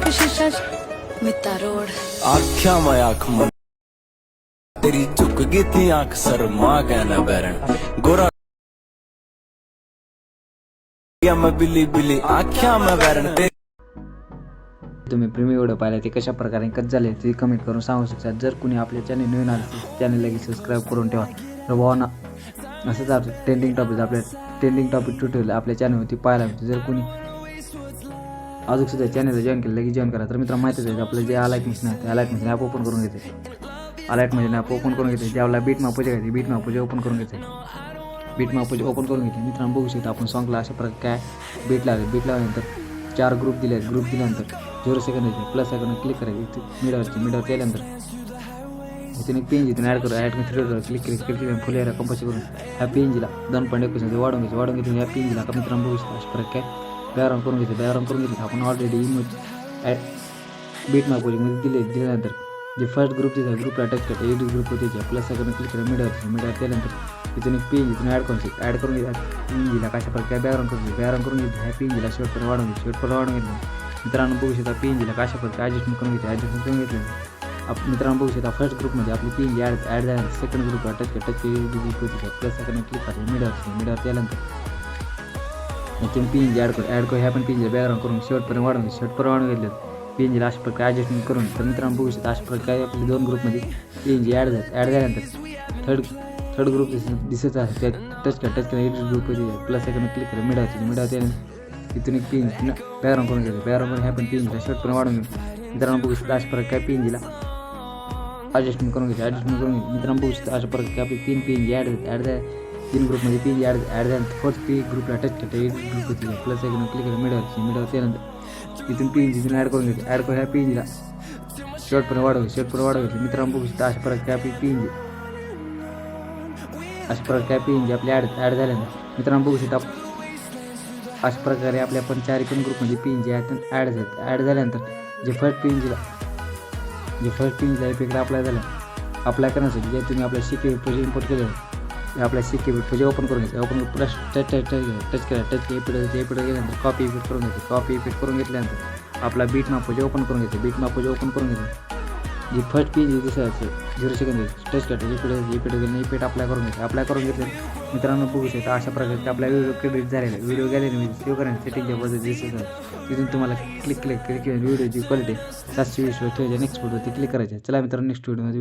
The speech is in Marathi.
रोड आख्या मैं आख मन तेरी झुक गई थी आंख सर माँ कहना बैरन गोरा मैं बिल्ली बिल्ली आख्या मैं बैरन तुम्ही प्रीमियम व्हिडिओ पाहिला ते कशा प्रकारे कट झाले ते कमेंट करून सांगू शकता। जर कुणी आपल्या चॅनल नवीन आले चॅनल लगेच सबस्क्राईब करून ठेवा। तर भावना असंच आपलं ट्रेंडिंग टॉपिक आपल्या ट्रेंडिंग टॉपिक ट्युटोरियल आपल्या चॅनलवरती पाहायला मिळते। जर कुणी अजून सुद्धा चॅनलला जॉईन केलं लगेच जॉईन करा। तर मित्रांनो माहितीच आहे आपलं जे अलाइट मशीन आहे ते अलाइट मशीन ॲप ओपन करून घेते। अलाइट मशीन ॲप ओपन करून घेते ज्याला बीट मापूचे घ्यायचे बीट मापूचे ओपन करून घेते। बीट मापूचे ओपन करून घेतले मित्रांनो बघू शकता आपण सॉन्गला अशा प्रकारे काय बीट लागले। बीट लावल्यानंतर 4 ग्रुप दिले ग्रुप दिल्यानंतर 0 सेकंद प्लस सेकंड क्लिक करायचे मिडवर केल्यानंतर इथून एक पेंज इथून ॲड करून 3 क्लिक केलं फुल एरिया कंपल्सरी करून ह्या पेंजला 2.21 वाढून घेऊन ह्या पेंजला का मित्रांनो बघू शकता अशा प्रकारे बॅकग्राऊंड करून घेतलं आपण ऑलरेडी इमेज बीट मार्कमध्ये दिल्यानंतर जे फर्स्ट ग्रुप तिथे ग्रुपला टच करतो एडिट ग्रुप होते प्लस सेकंड क्लिक करा मिडवर केल्यानंतर इथून एक पेज इथून ॲड करून पेंजला कशा प्रकारे बॅकग्राऊंड करून घेतली ह्या पेंजला शेवट वाढून घेतलं मित्रांनो बघू शकता पेंजला कशा प्रकारे ॲडजस्टमेंट करून घेतलं मित्रांनो बघू शकता फर्स्ट ग्रुपमध्ये आपली पेंज ॲड झाली सेकंड ग्रुपला टच ग्रुप होती प्लस सेकंड क्लिक करायचं मिडवर केल्यानंतर इथून पेंज ॲड करू ह्या पण पेंजला बॅकग्राऊंड करून शेवटपर्यंत वाढून घेतलं पेंजला अशा प्रकारे ॲडजस्टमेंट करून तर मित्रांनो बघू शकता अशा प्रकारे आपल्या 2 ग्रुपमध्ये पेंज ॲड झाल्यानंतर थर्ड ग्रुप दिसत आहे त्या टच करा एडिट ग्रुप होती प्लस सेकंड क्लिक करा मिडवर इथून एक पेंज बॅकग्राऊंड करून घेतलं बॅकग्राऊंड ह्या पण पेंजला शेवटपर्यंत वाढून घेऊ मित्रांनो बघू शकता अशा प्रकारे पेंजला ॲडजस्टमेंट करून घेतली मित्रांनो बघू शकता अशा प्रकारे आपली 3 पेंज ॲड झाले 3 ग्रुपमध्ये पेंज ॲड झाल्यानंतर फोर्थ ग्रुपला टच करते एडिट ग्रुप होती प्लस सेकंड क्लिक करा मिडवर त्यानंतर इथून पेंज इथून ॲड करून घेतली ह्या पेंजला शेवटपर्यंत वाढवली मित्रांनो बघू शकता अशा प्रकारे आपली पेंज आपली ॲड झाल्यानंतर मित्रांनो बघू शकता अशा प्रकारे आपल्या पण 4 ग्रुपमध्ये पेंज ॲड झाल्यानंतर जे फर्स्ट पेंजला इफेक्ट अप्लाय करण्यासाठी जे तुम्ही आपल्या सिक्युरिटी इम्पोर्ट केलं आपल्या सिक्युरिटी ओपन करून घ्यायचं ओपन प्लस टच केल्यानंतर कॉपी इफेक्ट करून घेतल्यानंतर आपला बीट मापोजे ओपन करून घ्यायचं जी फर्स्ट पेंज दिसायचं 0 सेकंद टच करायचं इफेक्ट अप्लाय करून घेतलं मित्रांनो बघू शकता अशा प्रकारे आपला व्हिडिओ क्रेडिट झालेला व्हिडिओ गॅलरीमध्ये सेव्ह करायला सेटिंगच्या बद्दल दिसत तिथून तुम्हाला क्लिक व्हिडिओची क्वालिटी 720 ठेवायची नेक्स्ट फोटो क्लिक करायचे चला मित्रांनो नेक्स्ट व्हिडिओमध्ये